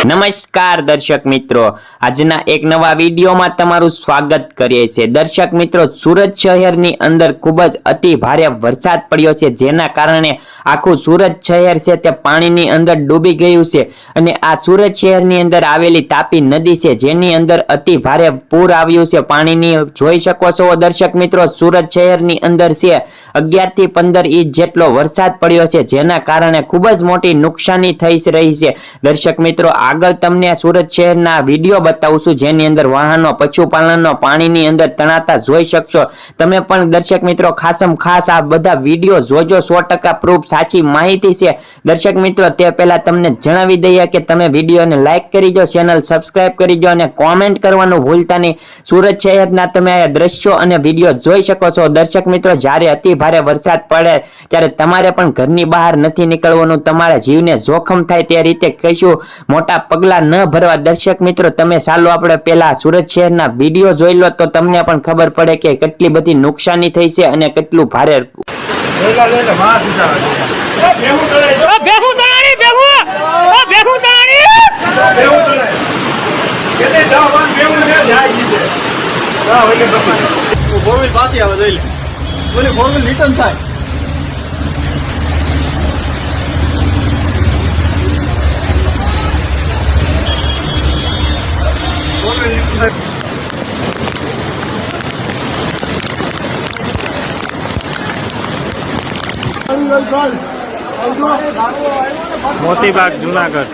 નમસ્કાર દર્શક મિત્રો, આજના એક નવા વિડીયોમાં તમારું સ્વાગત કરીએ છીએ। દર્શક મિત્રો, સુરત શહેરની અંદર ખૂબ જ અતિ ભારે વરસાદ પડ્યો છે, જેના કારણે આખું સુરત શહેર છે તે પાણીની અંદર ડૂબી ગયું છે અને આ સુરત શહેરની અંદર આવેલી તાપી નદી છે, જેની અંદર અતિ ભારે પૂર આવ્યું છે પાણીની। જોઈ શકો છો દર્શક મિત્રો, સુરત શહેરની અંદર છે 11 થી 15 ઇંચ જેટલો વરસાદ પડ્યો છે, જેના કારણે ખૂબ જ મોટી નુકસાની થઈ રહી છે। દર્શક મિત્રો, આગળ તમને સુરત શહેરના વિડીયો બતાવું છું, જેની અંદર વાહનો પશુપાલનનો પાણીની અંદર તણાતા જોઈ શકશો। તમે પણ દર્શક મિત્રો ખાસમ ખાસ આ બધા વિડીયો જોજો, 100% પ્રૂફ સાચી માહિતી છે। દર્શક મિત્રો, તે પહેલા તમને જણાવી દઈએ કે તમે વિડીયોને લાઈક કરી દો, ચેનલ સબસ્ક્રાઇબ કરી દો અને કોમેન્ટ કરવાનું ભૂલતા નહીં। સુરત શહેરના તમે આ દ્રશ્યો અને વિડીયો જોઈ શકો છો। દર્શક મિત્રો, જ્યારે અતિ ભારે વરસાદ પડે ત્યારે તમારે પણ ઘરની બહાર નથી નીકળવાનું, તમારા જીવને જોખમ થાય તે રીતે કહીશું મોટા પગલા ન ભરવા। દર્શક મિત્રો, તમે ચાલો આપણે પહેલા સુરત શહેરના વિડીયો જોઈ લો તો તમને પણ ખબર પડે કે કેટલી બધી નુકસાની થઈ છે અને કેટલું ભારે પાછી આવે જોઈ લે ફોરવ્હીલ રિટર્ન થાય મોતીબાગ જુનાગઢ।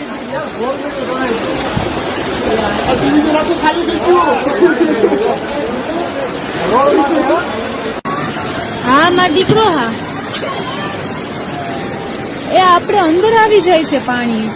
હા મારો દીકરો, હા એ આપણે અંદર આવી જાય છે પાણી।